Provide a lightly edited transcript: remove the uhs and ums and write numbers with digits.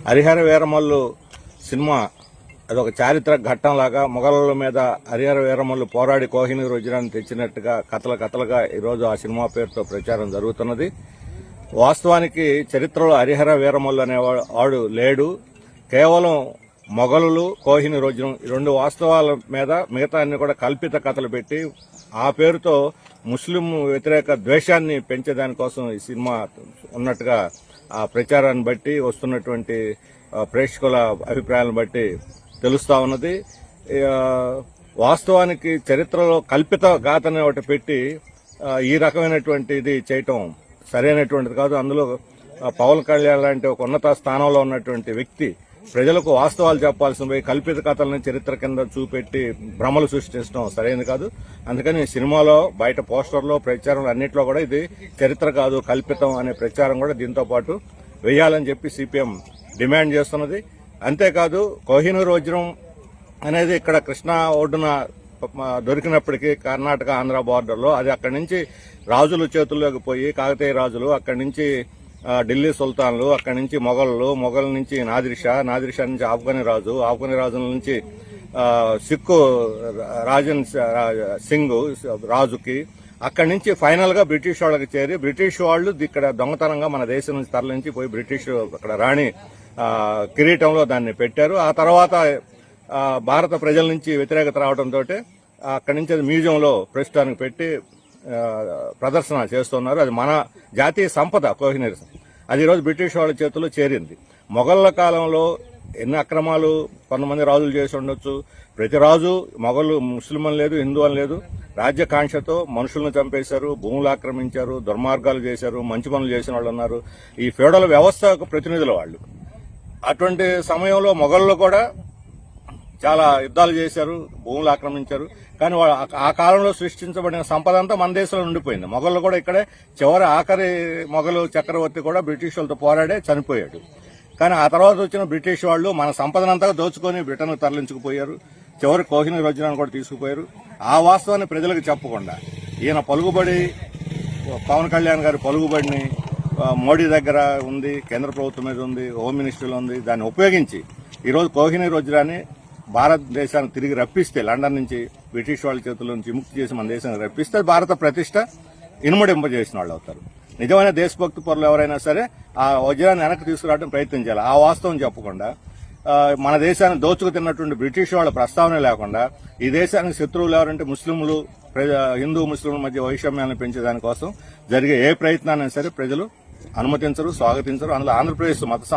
Harihara Veeramallu cinema అదొక చారిత్రక ఘట్టంలాగా మొఘలుల మీద హరిహర వీరమల్లు పోరాడి కోహినూర్ వజ్రాన్ని తెచ్చినట్టుగా కథలుగా ఈరోజు ఆ సినిమా పేరుతో ప్రచారం జరుగుతున్నది. వాస్తవానికి చరిత్రలో హరిహర వీరమల్లు అనేవాడు లేడు. కేవలం మొఘలులు, కోహినూర్ వజ్రం ఈ రెండు వాస్తవాల మీద మిగతా అన్ని కూడా కల్పిత కథలు పెట్టి ఆ పేరుతో ముస్లిం వ్యతిరేక ద్వేషాన్ని పెంచేదానికోసం ఈ సినిమా ఉన్నట్టుగా ఆ ప్రచారాన్ని బట్టి వస్తున్నటువంటి ప్రేక్షకుల అభిప్రాయాలను బట్టి తెలుస్తా ఉన్నది. వాస్తవానికి చరిత్రలో కల్పిత గాథని ఒకటి పెట్టి ఈ రకమైనటువంటి ఇది చేయటం సరైనటువంటిది కాదు. అందులో పవన్ కళ్యాణ్ లాంటి ఒక ఉన్నత స్థానంలో ఉన్నటువంటి వ్యక్తి ప్రజలకు వాస్తవాలు చెప్పాల్సిన పోయి కల్పిత కథలను చరిత్ర కింద చూపెట్టి భ్రమలు సృష్టించడం సరైనది కాదు. అందుకని సినిమాలో, బయట పోస్టర్లో, ప్రచారంలో అన్నింటిలో కూడా ఇది చరిత్ర కాదు, కల్పితం అనే ప్రచారం కూడా దీంతో పాటు వేయాలని చెప్పి సిపిఎం డిమాండ్ చేస్తున్నది. అంతేకాదు కోహినూర్ వజ్రం అనేది ఇక్కడ కృష్ణా ఒడ్డున దొరికినప్పటికీ కర్ణాటక, ఆంధ్ర బార్డర్లో అది అక్కడి నుంచి రాజుల చేతుల్లోకి పోయి కాకతీయ రాజులు, అక్కడి నుంచి ఢిల్లీ సుల్తాన్లు, అక్కడి నుంచి మొఘల్ నుంచి నాదిర్షా నుంచి ఆఫ్ఘనీ రాజుల నుంచి సిక్కు రాజన్ సింగ్ రాజుకి, అక్కడి నుంచి ఫైనల్ గా బ్రిటిష్ వాళ్ళకి చేరి బ్రిటిష్ వాళ్ళు ఇక్కడ దొంగతనంగా మన దేశం నుంచి తరలించి పోయి బ్రిటిష్ అక్కడ రాణి కిరీటంలో దాన్ని పెట్టారు. ఆ తర్వాత భారత ప్రజల నుంచి వ్యతిరేకత రావడంతో అక్కడి నుంచి అది మ్యూజియంలో ప్రస్తుతానికి పెట్టి ప్రదర్శన చేస్తున్నారు. అది మన జాతీయ సంపద కోహినూర్. అది ఈరోజు బ్రిటిష్ వాళ్ళ చేతుల్లో చేరింది. మొఘళ్ల కాలంలో ఎన్ని అక్రమాలు కొంతమంది రాజులు చేసి ఉండొచ్చు. ప్రతి రాజు మొఘలు ముస్లిం అని లేదు, హిందూ అని లేదు, రాజ్యకాంక్షతో మనుషులను చంపేశారు, భూములు ఆక్రమించారు, దుర్మార్గాలు చేశారు, మంచి పనులు చేసిన వాళ్ళు ఉన్నారు. ఈ ఫ్యూడల్ వ్యవస్థకు ప్రతినిధులు వాళ్ళు. అటువంటి సమయంలో మొఘళ్ళు కూడా చాలా యుద్ధాలు చేశారు, భూములు ఆక్రమించారు. కానీ ఆ కాలంలో సృష్టించబడిన సంపద అంతా మన దేశంలో ఉండిపోయింది. మొఘళ్ళు కూడా ఇక్కడే ఆఖరి మొఘలు చక్రవర్తి కూడా బ్రిటిష్ వాళ్ళతో పోరాడే చనిపోయాడు. కానీ ఆ తర్వాత వచ్చిన బ్రిటిష్ వాళ్ళు మన సంపదనంతా దోచుకొని బ్రిటన్ తరలించుకుపోయారు. చివరి కోహినూర్ వజ్రాన్ని కూడా తీసుకుపోయారు. ఆ వాస్తవాన్ని ప్రజలకు చెప్పకుండా ఈయన పలుకుబడి, పవన్ కళ్యాణ్ గారి పలుకుబడిని మోడీ దగ్గర ఉంది, కేంద్ర ప్రభుత్వం మీద ఉంది, హోమ్ మినిస్ట్రీలో ఉంది, దాన్ని ఉపయోగించి ఈరోజు కోహినూర్ వజ్రాన్ని భారతదేశానికి తిరిగి రప్పిస్తే, లండన్ నుంచి బ్రిటిష్ వాళ్ళ చేతుల నుంచి విముక్తి చేసి మన దేశానికి రప్పిస్తే భారత ప్రతిష్ట ఇనుమడింపజేసిన వాళ్ళు అవుతారు. నిజమైన దేశభక్తి పరులు ఎవరైనా సరే ఆ వజ్రాన్ని వెనక్కి తీసుకురావడం ప్రయత్నం చేయాలి. ఆ వాస్తవం చెప్పకుండా మన దేశాన్ని దోచుకు తిన్నటువంటి బ్రిటిష్ వాళ్ళ ప్రస్తావన లేకుండా ఈ దేశానికి శత్రువులు ఎవరంటే ముస్లింలు, హిందూ ముస్లింల మధ్య వైషమ్యాలను పెంచేదానికోసం జరిగే ఏ ప్రయత్నాన్ని సరే ప్రజలు అనుమతించరు, స్వాగతించరు. అందులో ఆంధ్రప్రదేశ్ మత